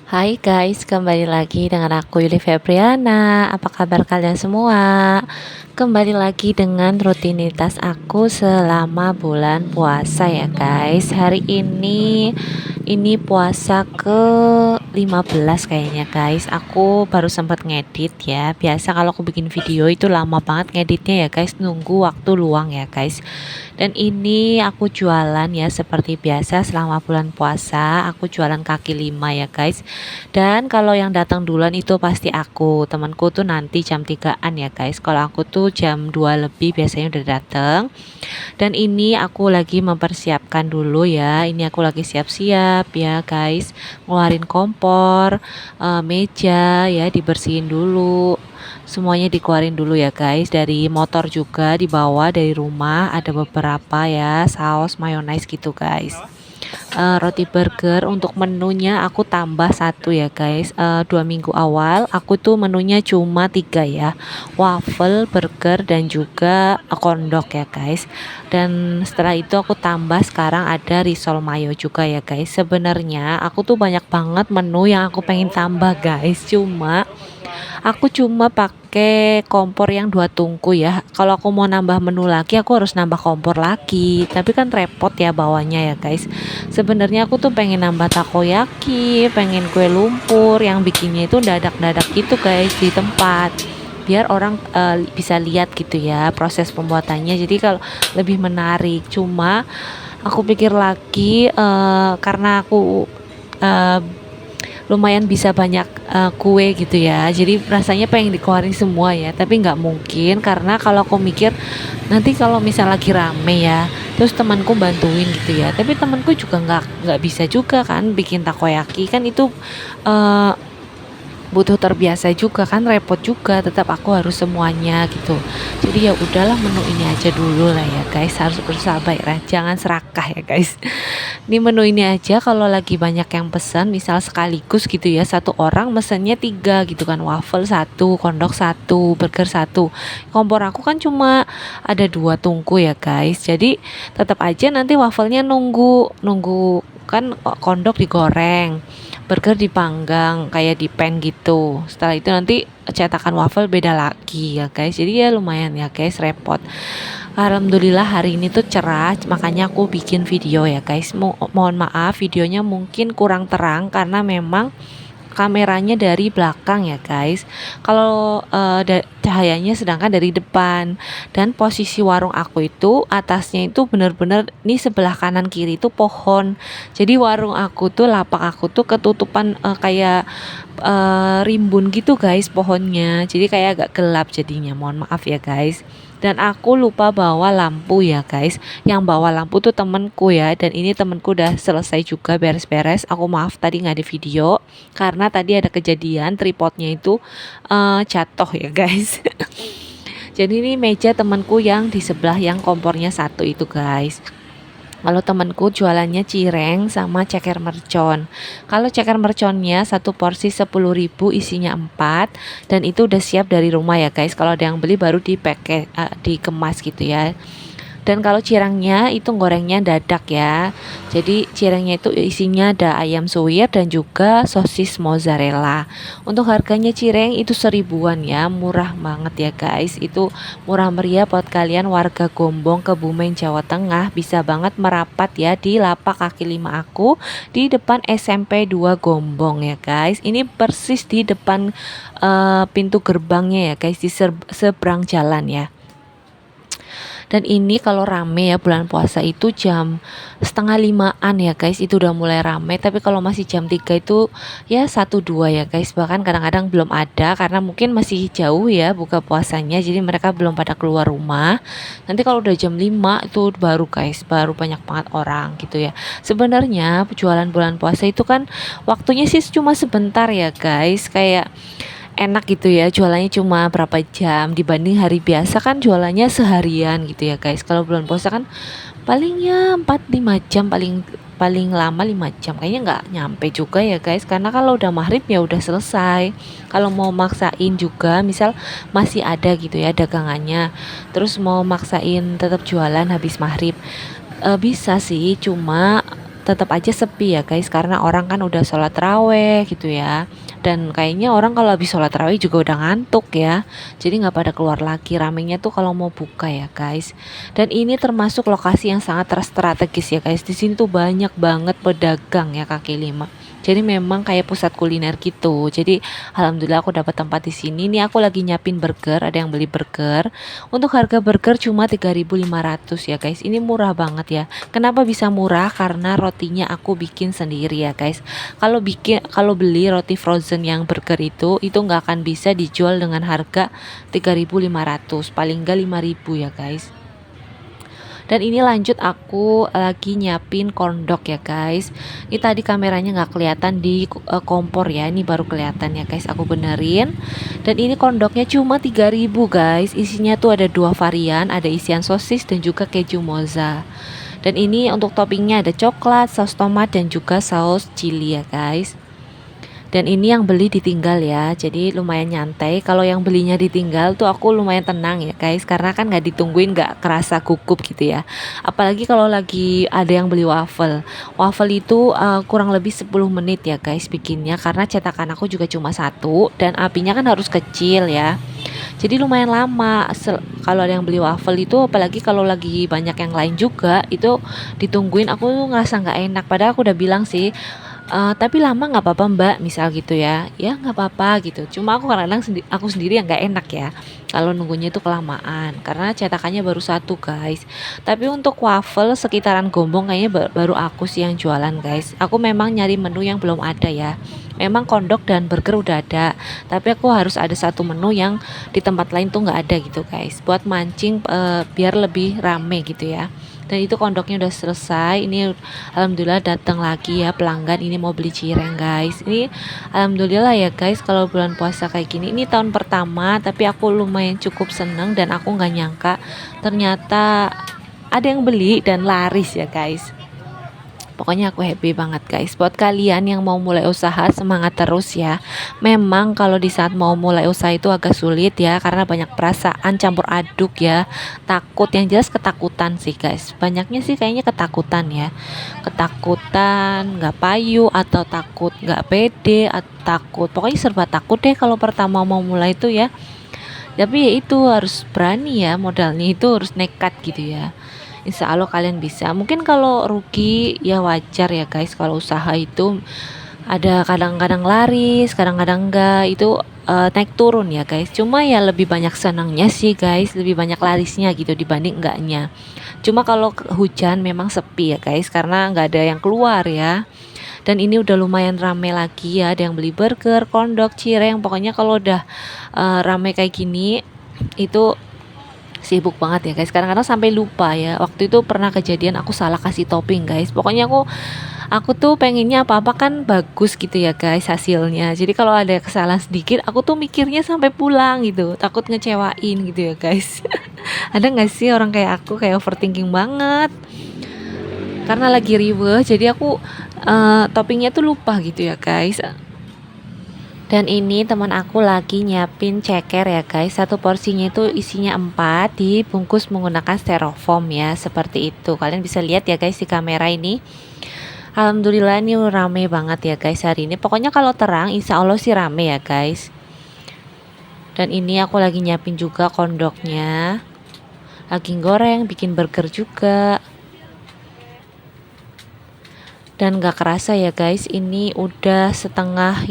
Hai guys, kembali lagi dengan aku Yuli Febriana. Apa kabar kalian semua? Kembali lagi dengan rutinitas aku selama bulan puasa ya guys. Hari ini puasa ke 15 kayaknya guys. Aku baru sempat ngedit ya. Biasa kalau aku bikin video itu lama banget ngeditnya ya guys, nunggu waktu luang ya guys. Dan ini aku jualan ya seperti biasa selama bulan puasa. Aku jualan kaki lima ya guys. Dan kalau yang datang duluan itu pasti aku. Temanku tuh nanti jam 3-an ya guys. Kalau aku tuh jam 2 lebih biasanya udah datang. Dan ini aku lagi mempersiapkan dulu ya. Ini aku lagi siap-siap ya guys. Ngeluarin kompor, meja ya dibersihin dulu. Semuanya dikeluarin dulu ya guys. Dari motor juga dibawa dari rumah. Ada beberapa ya saus mayonaise gitu guys. Roti burger untuk menunya aku tambah satu ya guys. 2 minggu awal aku tuh menunya cuma 3 ya, waffle, burger dan juga kondok ya guys. Dan setelah itu aku tambah sekarang ada risol mayo juga ya guys. Sebenarnya aku tuh banyak banget menu yang aku pengen tambah guys, aku cuma pakai kompor yang 2 tungku ya. Kalau aku mau nambah menu lagi, aku harus nambah kompor lagi. Tapi kan repot ya bawanya ya guys. Sebenarnya aku tuh pengen nambah takoyaki, pengen kue lumpur yang bikinnya itu dadak-dadak gitu guys di tempat. Biar orang bisa lihat gitu ya proses pembuatannya. Jadi kalau lebih menarik. Cuma aku pikir lagi karena aku eh, lumayan bisa banyak kue gitu ya, jadi rasanya pengen dikeluarin semua ya, tapi nggak mungkin karena kalau aku mikir nanti kalau misal lagi rame ya terus temanku bantuin gitu ya, tapi temanku juga nggak bisa juga kan bikin takoyaki kan itu eh, butuh terbiasa juga kan, repot juga, tetap aku harus semuanya gitu. Jadi ya udahlah, menu ini aja dulu lah ya guys, harus bersabar ya, jangan serakah ya guys. Ini menu ini aja kalau lagi banyak yang pesan, misal sekaligus gitu ya, satu orang mesennya 3 gitu kan, waffle satu, kondok satu, burger satu. Kompor aku kan cuma ada 2 tungku ya guys, jadi tetap aja nanti wafelnya nunggu nunggu kan, kondok digoreng, burger dipanggang kayak di pan gitu. Setelah itu nanti cetakan waffle beda lagi ya guys. Jadi ya lumayan ya guys, repot. Alhamdulillah hari ini tuh cerah, makanya aku bikin video ya guys. Mohon maaf videonya mungkin kurang terang karena memang kameranya dari belakang ya guys. Kalau cahayanya sedangkan dari depan, dan posisi warung aku itu atasnya itu bener-bener nih, sebelah kanan kiri itu pohon. Jadi warung aku tuh, lapak aku tuh ketutupan kayak rimbun gitu guys pohonnya. Jadi kayak agak gelap jadinya. Mohon maaf ya guys. Dan aku lupa bawa lampu ya guys. Yang bawa lampu tuh temenku ya. Dan ini temenku udah selesai juga beres-beres. Aku maaf tadi nggak ada video karena tadi ada kejadian tripodnya itu jatuh ya guys. Jadi ini meja temanku yang di sebelah yang kompornya satu itu guys. Kalau temanku jualannya cireng sama ceker mercon. Kalau ceker merconnya satu porsi 10.000, isinya 4, dan itu udah siap dari rumah ya guys. Kalau ada yang beli baru dikemas gitu ya. Dan kalau cirengnya itu gorengnya dadak ya. Jadi cirengnya itu isinya ada ayam suwir dan juga sosis mozzarella. Untuk harganya cireng itu 1.000-an ya, murah banget ya guys. Itu murah meriah buat kalian warga Gombong, Kebumen, Jawa Tengah. Bisa banget merapat ya di lapak kaki lima aku di depan SMP 2 Gombong ya guys. Ini persis di depan pintu gerbangnya ya guys, di seberang jalan ya. Dan ini kalau rame ya bulan puasa itu jam setengah 5-an ya guys, itu udah mulai rame. Tapi kalau masih jam 3 itu ya 1-2 ya guys, bahkan kadang-kadang belum ada karena mungkin masih jauh ya buka puasanya, jadi mereka belum pada keluar rumah. Nanti kalau udah jam 5 itu baru guys, baru banyak banget orang gitu ya. Sebenarnya jualan bulan puasa itu kan waktunya sih cuma sebentar ya guys, kayak enak gitu ya, jualannya cuma berapa jam dibanding hari biasa kan jualannya seharian gitu ya guys. Kalau bulan puasa kan palingnya 4-5 jam, paling paling lama 5 jam, kayaknya nggak nyampe juga ya guys, karena kalau udah maghrib ya udah selesai. Kalau mau maksain juga misal masih ada gitu ya dagangannya, terus mau maksain tetap jualan habis maghrib, bisa sih, cuma tetap aja sepi ya guys, karena orang kan udah sholat raweh gitu ya. Dan kayaknya orang kalau habis sholat raweh juga udah ngantuk ya. Jadi nggak pada keluar lagi, ramenya tuh kalau mau buka ya guys. Dan ini termasuk lokasi yang sangat strategis ya guys. Di sini tuh banyak banget pedagang ya kaki lima. Jadi memang kayak pusat kuliner gitu. Jadi alhamdulillah aku dapat tempat di sini. Nih aku lagi nyiapin burger, ada yang beli burger. Untuk harga burger cuma 3.500 ya guys. Ini murah banget ya. Kenapa bisa murah? Karena rotinya aku bikin sendiri ya guys. Kalau beli roti frozen yang burger itu nggak akan bisa dijual dengan harga 3.500, paling nggak 5.000 ya guys. Dan ini lanjut aku lagi nyiapin corn dog ya guys. Ini tadi kameranya nggak kelihatan di kompor ya, ini baru kelihatan ya guys, aku benerin. Dan ini corn dognya cuma 3.000 guys. Isinya tuh ada 2 varian, ada isian sosis dan juga keju moza. Dan ini untuk toppingnya ada coklat, saus tomat dan juga saus chili ya guys. Dan ini yang beli ditinggal ya, jadi lumayan nyantai. Kalau yang belinya ditinggal tuh aku lumayan tenang ya guys, karena kan nggak ditungguin, nggak kerasa gugup gitu ya. Apalagi kalau lagi ada yang beli waffle. Waffle itu kurang lebih 10 menit ya guys bikinnya, karena cetakan aku juga cuma satu dan apinya kan harus kecil ya. Jadi lumayan lama kalau ada yang beli waffle itu, apalagi kalau lagi banyak yang lain juga itu ditungguin, aku tuh ngerasa nggak enak. Padahal aku udah bilang sih, tapi lama nggak apa-apa mbak, misal gitu ya, ya nggak apa-apa gitu. Cuma aku kadang-kadang aku sendiri yang nggak enak ya kalau nunggunya itu kelamaan, karena cetakannya baru satu guys. Tapi untuk waffle sekitaran Gombong kayaknya baru aku sih yang jualan guys. Aku memang nyari menu yang belum ada ya. Memang kondok dan burger udah ada, tapi aku harus ada satu menu yang di tempat lain tuh nggak ada gitu guys, buat mancing biar lebih rame gitu ya. Dan itu kondoknya udah selesai. Ini alhamdulillah datang lagi ya pelanggan, ini mau beli cireng guys. Ini alhamdulillah ya guys, kalau bulan puasa kayak gini, ini tahun pertama tapi aku lumayan cukup seneng dan aku nggak nyangka ternyata ada yang beli dan laris ya guys. Pokoknya aku happy banget guys. Buat kalian yang mau mulai usaha, semangat terus ya. Memang kalau di saat mau mulai usaha itu agak sulit ya, karena banyak perasaan campur aduk ya. Takut, yang jelas ketakutan sih guys. Banyaknya sih kayaknya ketakutan ya. Ketakutan nggak payu, atau takut nggak pede, atau takut. Pokoknya serba takut deh kalau pertama mau mulai itu ya. Tapi ya itu harus berani ya, modalnya itu harus nekat gitu ya. Insya Allah kalian bisa. Mungkin kalau rugi ya wajar ya guys, kalau usaha itu ada kadang-kadang laris, kadang-kadang enggak, itu naik turun ya guys. Cuma ya lebih banyak senangnya sih guys, lebih banyak larisnya gitu dibanding enggaknya. Cuma kalau hujan memang sepi ya guys, karena nggak ada yang keluar ya. Dan ini udah lumayan rame lagi ya, ada yang beli burger, kondok, cireng. Pokoknya kalau udah rame kayak gini itu sibuk banget ya guys. Kadang-kadang sampai lupa ya, waktu itu pernah kejadian aku salah kasih topping guys. Pokoknya aku tuh pengennya apa-apa kan bagus gitu ya guys hasilnya. Jadi kalau ada kesalahan sedikit, aku tuh mikirnya sampai pulang gitu, takut ngecewain gitu ya guys. Ada nggak sih orang kayak aku, kayak overthinking banget karena lagi riweh, jadi aku toppingnya tuh lupa gitu ya guys. Dan ini teman aku lagi nyiapin ceker ya guys. Satu porsinya itu isinya 4, dibungkus menggunakan styrofoam ya, seperti itu. Kalian bisa lihat ya guys di kamera ini. Alhamdulillah ini rame banget ya guys hari ini. Pokoknya kalau terang insya Allah sih rame ya guys. Dan ini aku lagi nyiapin juga kondoknya, lagi goreng, bikin burger juga. Dan gak kerasa ya guys, ini udah setengah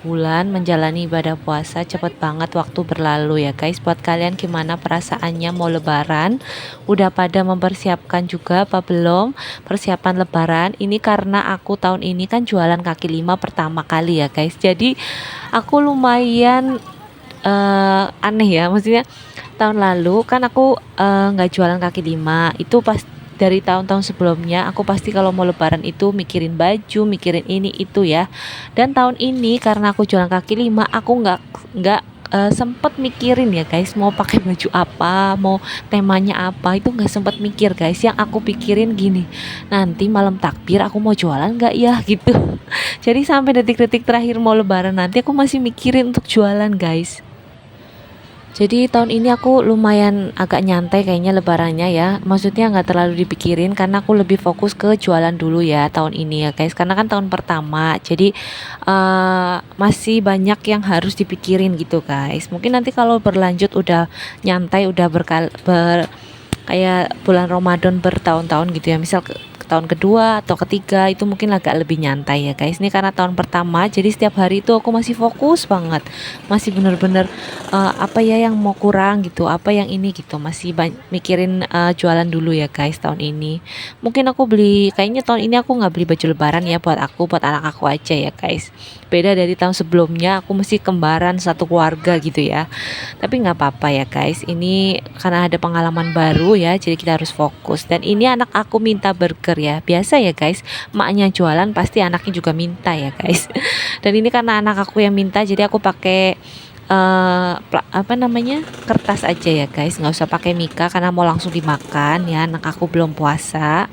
bulan menjalani ibadah puasa. Cepet banget waktu berlalu ya guys. Buat kalian gimana perasaannya mau lebaran? Udah pada mempersiapkan juga apa belum persiapan lebaran? Ini karena aku tahun ini kan jualan kaki lima pertama kali ya guys. Jadi aku lumayan aneh ya, maksudnya tahun lalu kan aku nggak jualan kaki lima. Itu pas dari tahun-tahun sebelumnya aku pasti kalau mau lebaran itu mikirin baju, mikirin ini itu ya. Dan tahun ini karena aku jualan kaki lima, aku nggak sempet mikirin ya guys, mau pakai baju apa, mau temanya apa, itu nggak sempet mikir guys. Yang aku pikirin gini, nanti malam takbir aku mau jualan nggak ya gitu. Jadi sampai detik-detik terakhir mau lebaran nanti aku masih mikirin untuk jualan guys. Jadi tahun ini aku lumayan agak nyantai kayaknya lebarannya ya. Maksudnya nggak terlalu dipikirin karena aku lebih fokus ke jualan dulu ya tahun ini ya guys. Karena kan tahun pertama, jadi masih banyak yang harus dipikirin gitu guys. Mungkin nanti kalau berlanjut udah nyantai, udah kayak bulan Ramadan bertahun-tahun gitu ya, misal ke tahun kedua atau ketiga itu mungkin agak lebih nyantai ya guys. Ini karena tahun pertama, jadi setiap hari itu aku masih fokus banget, masih bener-bener apa ya yang mau kurang gitu, apa yang ini gitu, masih mikirin jualan dulu ya guys tahun ini. Mungkin aku beli, kayaknya tahun ini aku nggak beli baju lebaran ya buat aku, buat anak aku aja ya guys. Beda dari tahun sebelumnya, aku mesti kembaran satu keluarga gitu ya. Tapi nggak apa-apa ya guys, ini karena ada pengalaman baru ya, jadi kita harus fokus. Dan ini anak aku minta burger ya, biasa ya guys, maknya jualan pasti anaknya juga minta ya guys. Dan ini karena anak aku yang minta, jadi aku pakai apa namanya, kertas aja ya guys, nggak usah pakai mika karena mau langsung dimakan ya, anak aku belum puasa.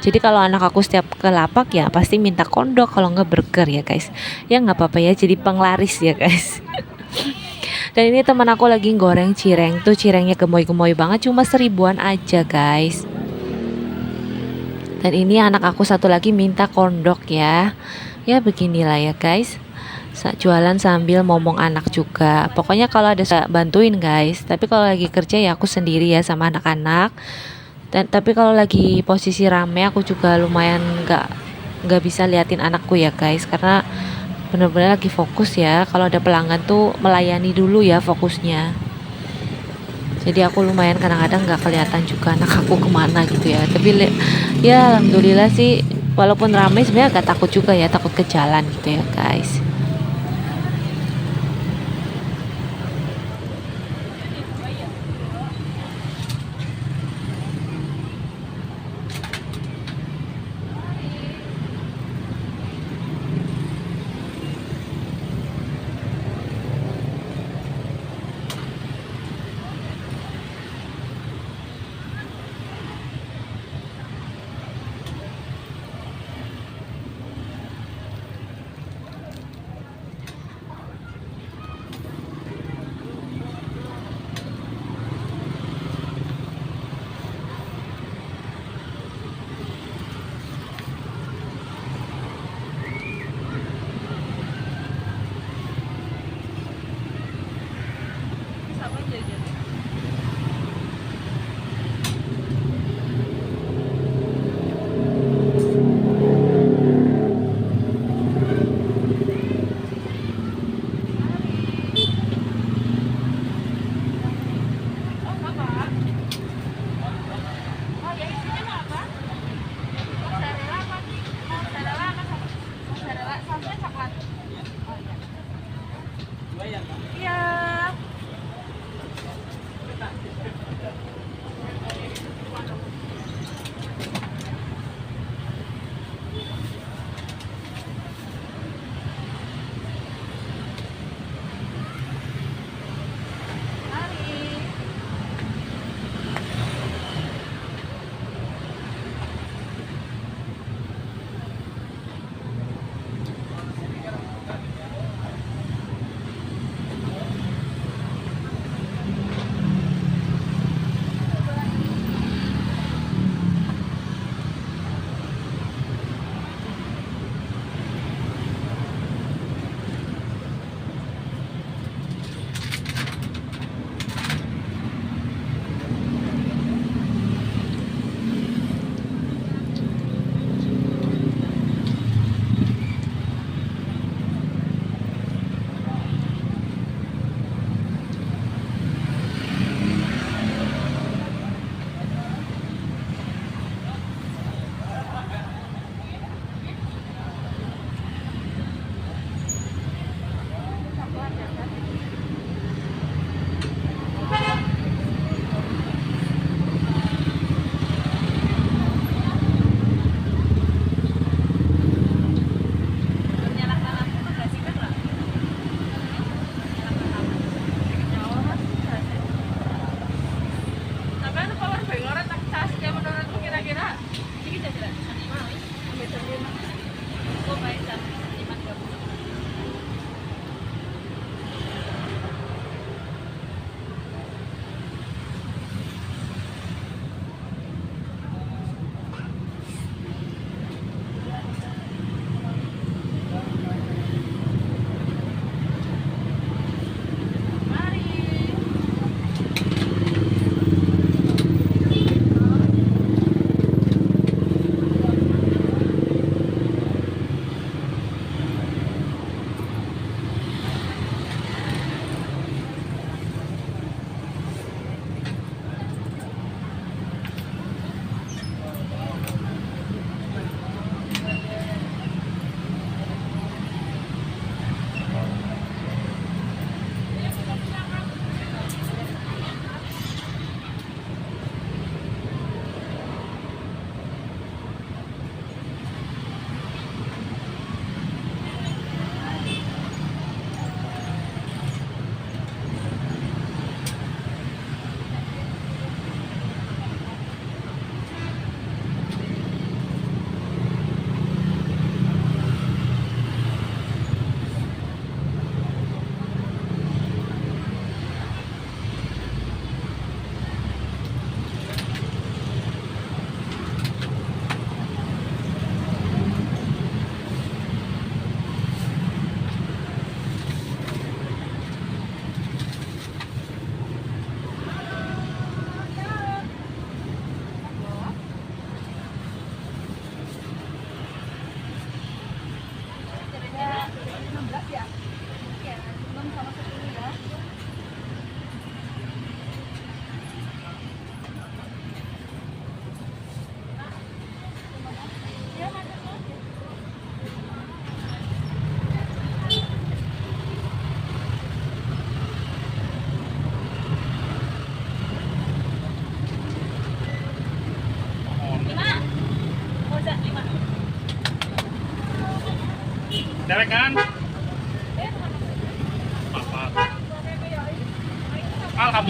Jadi kalau anak aku setiap ke lapak ya pasti minta kondok, kalau nggak burger ya guys. Ya nggak apa-apa ya, jadi penglaris ya guys. Dan ini teman aku lagi goreng cireng, tuh cirengnya gemoy-gemoy banget, cuma 1.000-an aja guys. Dan ini anak aku satu lagi minta kondok ya. Ya beginilah ya guys, jualan sambil ngomong anak juga. Pokoknya kalau ada saya bantuin guys, tapi kalau lagi kerja ya aku sendiri ya sama anak-anak. Dan tapi kalau lagi posisi rame aku juga lumayan nggak bisa liatin anakku ya guys, karena bener-bener lagi fokus ya. Kalau ada pelanggan tuh melayani dulu ya fokusnya. Jadi aku lumayan kadang-kadang nggak kelihatan juga anak aku kemana gitu ya. Tapi ya alhamdulillah sih, walaupun ramai sebenarnya agak takut juga ya, takut ke jalan gitu ya guys.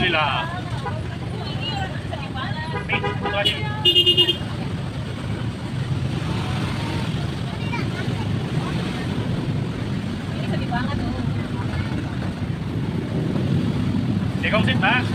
Alhamdulillah. Nih, satu lagi. Ini sedih banget tuh. Dekong sih, Mas.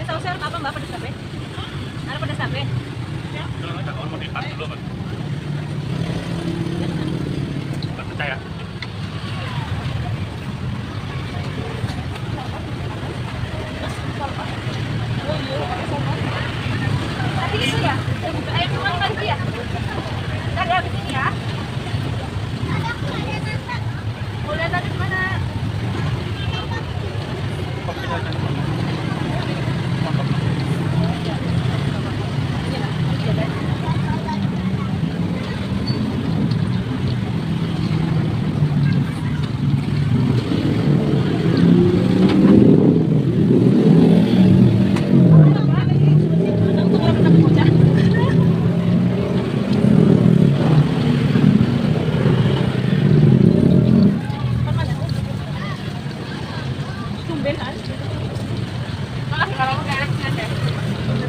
Sausnya apa Mbak, pedas tape? Ada pedas tape? Kalau mau dipas dulu, Mas. Nggak percaya. Tadi itu ya? Ayo cuma lagi ya? Tadi habis ini ya? Mau lihat tadi kemana?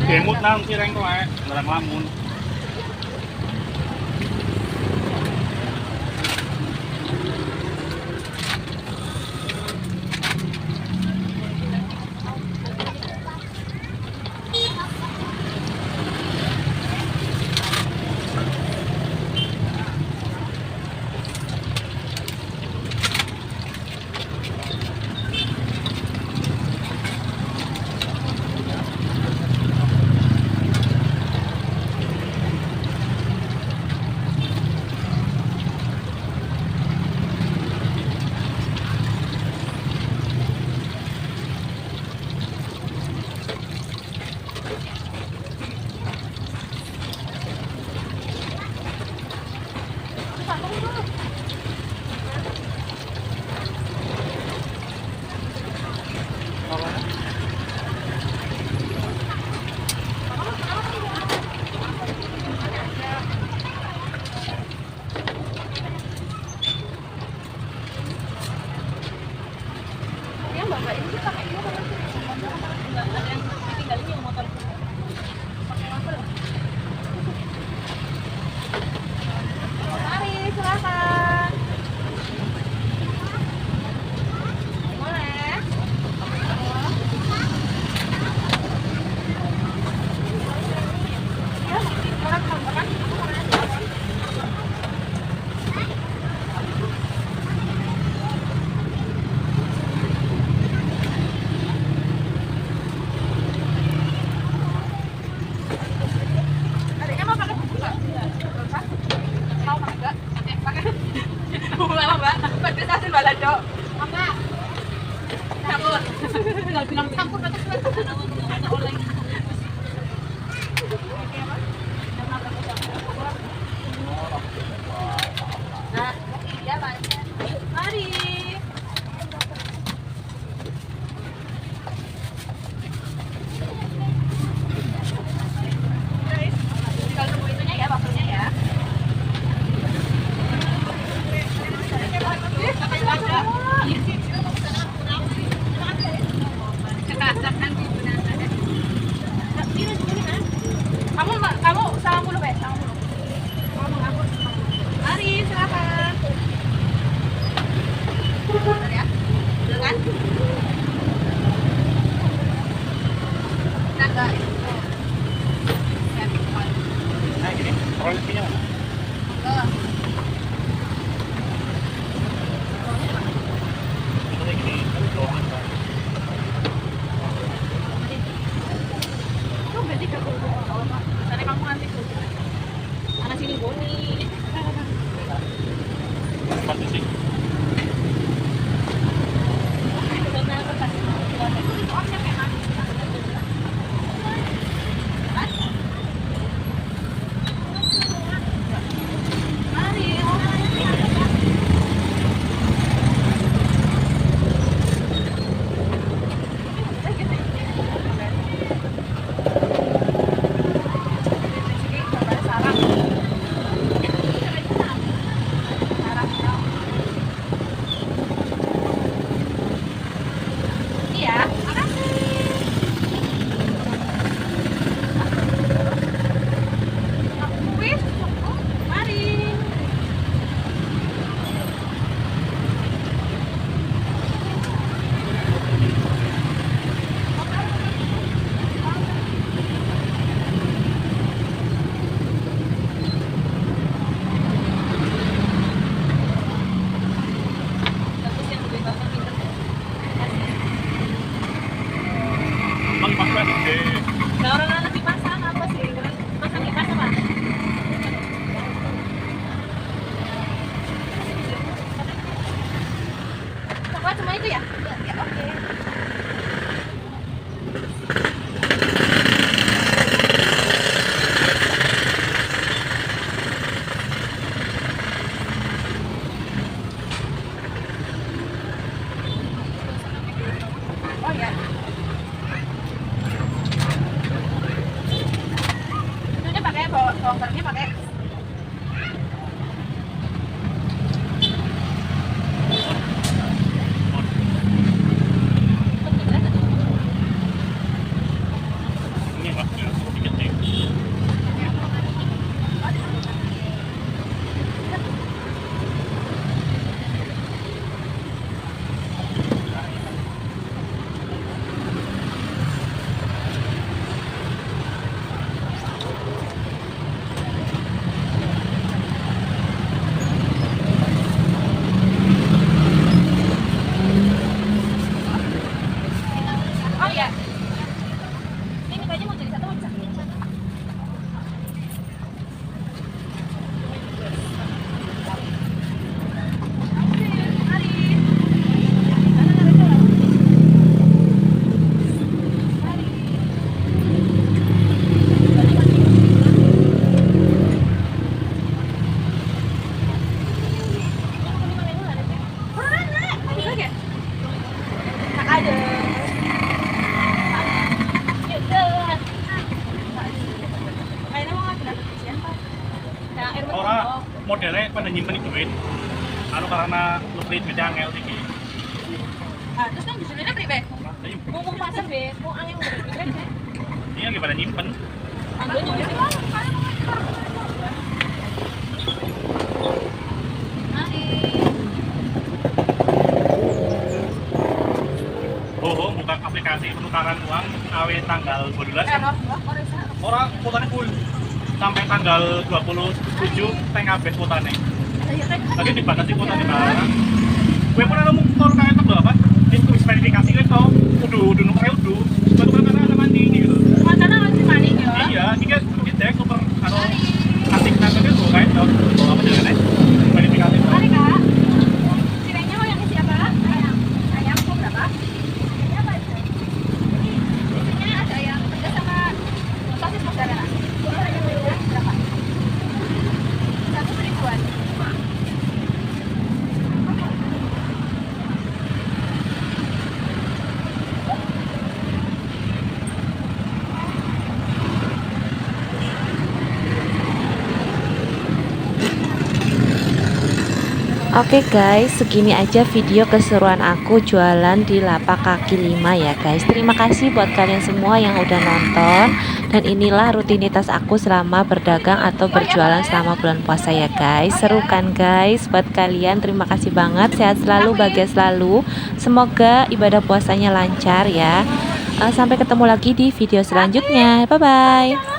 Kemut nang kireng ko ay, narang lamun. rezekinya mana? Maksudnya gini, kan doang kan. Itu berarti gak kalau misalnya kamu nanti anak sini boni. Pasti sih. Bang pas gede. Nah, orang anak dipasang apa sih? Pasang kipas apa? Coba cuma itu ya? Ya, oke. Oh ya. Itunya pakai bawang putihnya pakai. Ini Pak, sedikit nih. Oh ya. Ini kayaknya mau jadi satu mau bisa. Ora modelnya pada nyimpen duit. Anu karena lu kredit beda angel iki. Terus kan judulnya pribe? Mumpung pasar be, mau angin pribe. Ini lagi pada nyimpen. Anggo juga. Oh, buka aplikasi penukaran uang AW tanggal 12 kan? Orang kuotanya full sampai tanggal 27 tengah habis kuotanya. Lagi dibatasi kuotanya barang. Gue pun ada motor kayak itu apa? Itu verifikasi gue tau. Udah nomornya udah. Baru karena ada mandi gitu. Mana masih maning ya? Iya, ini kan kita super kalau asik nanti kan gue kayak tau. Kalau apa jalan verifikasi tau. Mari kak. Cirengnya mau yang isi apa? Ayam. Ayam mau berapa? Ini apa itu? Isinya ada yang pedas sama sosis mozzarella. Ayam berapa? Satu ribuan. Oke guys, segini aja video keseruan aku jualan di lapak kaki 5 ya guys. Terima kasih buat kalian semua yang udah nonton. Dan inilah rutinitas aku selama berdagang atau berjualan selama bulan puasa ya guys. Seru kan guys buat kalian. Terima kasih banget, sehat selalu, bahagia selalu. Semoga ibadah puasanya lancar ya. Sampai ketemu lagi di video selanjutnya. Bye bye.